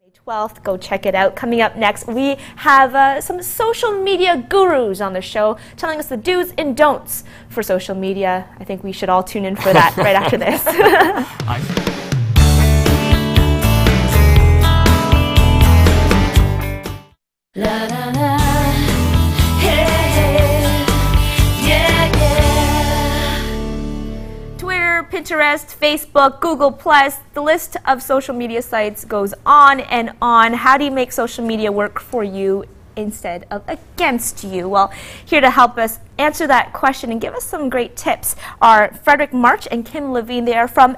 May 12th, go check it out. Coming up next, we have some social media gurus on the show telling us the do's and don'ts for social media. I think we should all tune in for that right after this. La, la, la. Hey, hey. Yeah, yeah. Twitter, Pinterest, Facebook, Google+, the list of social media sites goes on and on. How do you make social media work for you instead of against you? Well, here to help us answer that question and give us some great tips are Frederick March and Kim Levine. They are from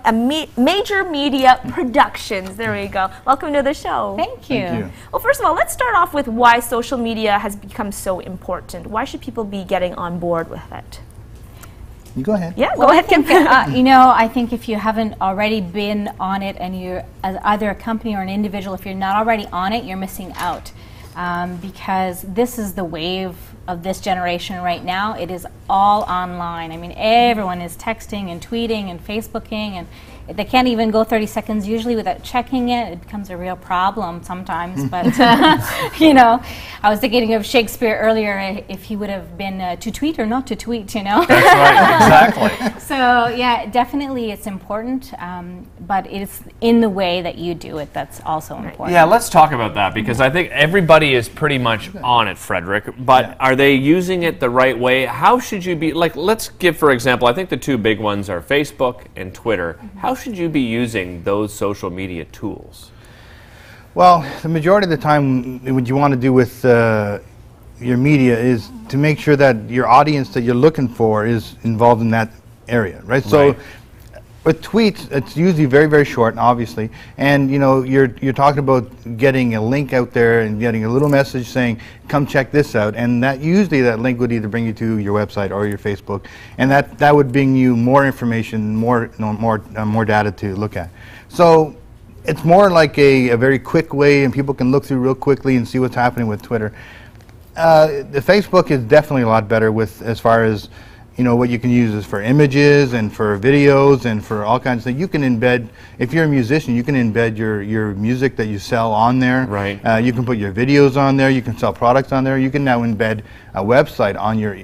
Major Media Productions. There we go. Welcome to the show. Thank you. Thank you. Well, first of all, let's start off with why social media has become so important. Why should people be getting on board with it? You go ahead. Yeah, Well, go ahead, Kim. I think if you haven't already been on it and you're either a company or an individual, if you're not already on it, you're missing out. Because this is the wave of this generation right now. It is all online. I mean, everyone is texting and tweeting and Facebooking, and they can't even go 30 seconds usually without checking it. It becomes a real problem sometimes. But, you know, I was thinking of Shakespeare earlier, if he would have been to tweet or not to tweet, you know. That's right, exactly. So, yeah, definitely it's important, but it's in the way that you do it that's also important. Yeah, let's talk about that, because I think everybody is pretty much on it, Frederick, but are they using it the right way? How should you be, like, let's give, for example, I think the two big ones are Facebook and Twitter. How should you be using those social media tools? Well, the majority of the time, what you want to do with your media is to make sure that your audience that you're looking for is involved in that area, right? So with tweets, it's usually very, very short, obviously, and you know you're talking about getting a link out there and getting a little message saying, "Come check this out," and that usually that link would either bring you to your website or your Facebook, and that would bring you more information, more data to look at. So it's more like a very quick way, and people can look through real quickly and see what's happening with Twitter. The Facebook is definitely a lot better with as far as what you can use is for images and for videos and for all kinds of things. You can embed, if you're a musician, you can embed your music that you sell on there. Right. You can put your videos on there. You can sell products on there. You can now embed a website on your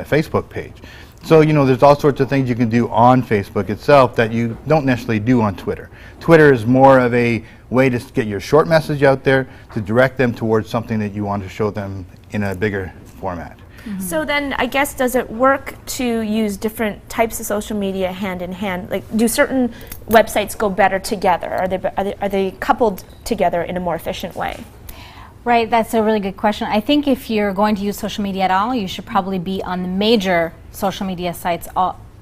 Facebook page. So there's all sorts of things you can do on Facebook itself that you don't necessarily do on Twitter. Twitter is more of a way to get your short message out there, to direct them towards something that you want to show them in a bigger format. So then, I guess, does it work to use different types of social media hand in hand? Like, do certain websites go better together? Are they coupled together in a more efficient way? Right, that's a really good question. I think if you're going to use social media at all, you should probably be on the major social media sites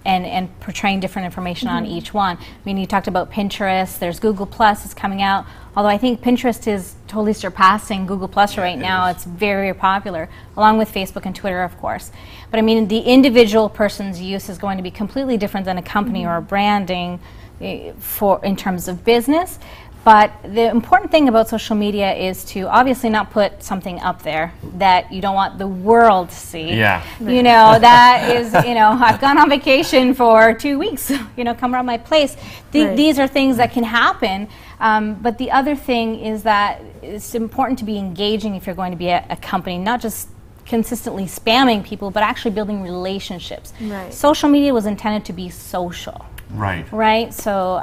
and portraying different information on each one. I mean, you talked about Pinterest, there's Google Plus is coming out, although I think Pinterest is totally surpassing Google Plus right now. It's very popular, along with Facebook and Twitter, of course. But I mean, the individual person's use is going to be completely different than a company or a branding in terms of business. But the important thing about social media is to obviously not put something up there that you don't want the world to see. Yeah. That is, I've gone on vacation for 2 weeks, come around my place. These are things that can happen. But the other thing is that it's important to be engaging if you're going to be a company, not just consistently spamming people, but actually building relationships. Right. Social media was intended to be social. Right. Right. So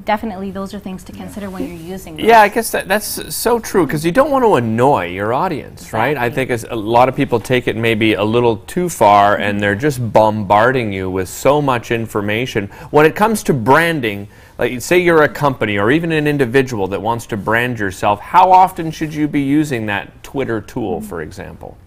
definitely those are things to consider when you're using them. Yeah, I guess that's so true, because you don't want to annoy your audience, right? I think a lot of people take it maybe a little too far, and they're just bombarding you with so much information. When it comes to branding, like say you're a company or even an individual that wants to brand yourself, how often should you be using that Twitter tool, for example?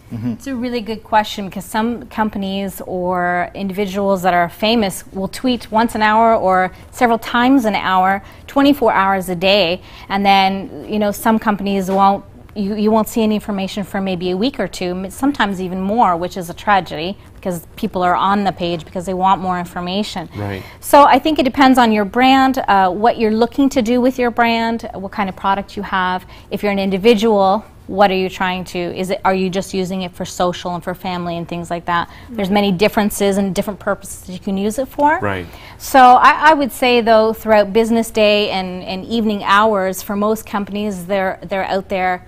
It's a really good question, because some companies or individuals that are famous will tweet once an hour or several times an hour, 24 hours a day, and then some companies won't. You won't see any information for maybe a week or two, sometimes even more, which is a tragedy, because people are on the page because they want more information. Right. So I think it depends on your brand, what you're looking to do with your brand, what kind of product you have. If you're an individual, what are you trying to, are you just using it for social and for family and things like that? There's many differences and different purposes you can use it for. Right. So I would say, though, throughout business day and evening hours, for most companies, they're out there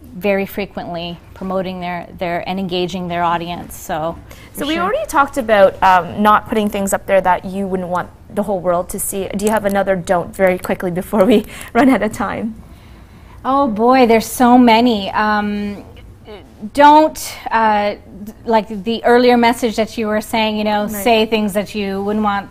very frequently promoting their and engaging their audience. So we already talked about not putting things up there that you wouldn't want the whole world to see. Do you have another don't very quickly before we run out of time? Oh boy, there's so many. Don't, like the earlier message that you were saying, you know, say things that you wouldn't want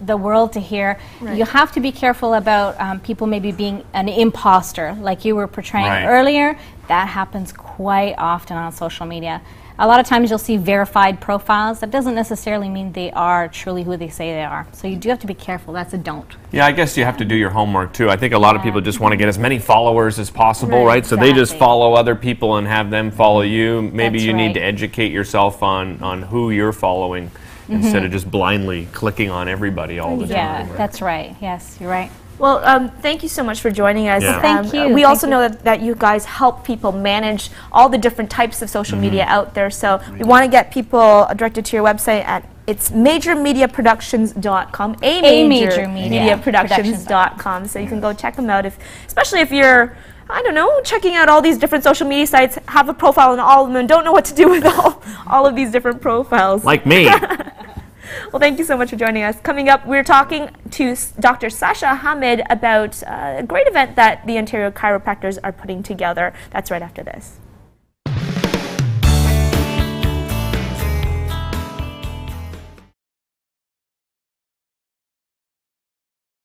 the world to hear. You have to be careful about people maybe being an imposter, like you were portraying earlier. That happens quite often on social media. A lot of times you'll see verified profiles. That doesn't necessarily mean they are truly who they say they are. So you do have to be careful. That's a don't. Yeah, I guess you have to do your homework too. I think a lot of people just want to get as many followers as possible, right? So they just follow other people and have them follow you. Maybe you need to educate yourself on who you're following instead of just blindly clicking on everybody all the time. Yeah, that's right. Yes, you're right. Well, thank you so much for joining us. Yeah. Thank you. We also know that you guys help people manage all the different types of social media out there. So we want to get people directed to your website at majormediaproductions.com, majormediaproductions.com. So you can go check them out, especially if you're, I don't know, checking out all these different social media sites, have a profile on all of them, and don't know what to do with all of these different profiles. Like me. Well, thank you so much for joining us. Coming up, we're talking to Dr. Sasha Hamid about a great event that the Ontario chiropractors are putting together. That's right after this.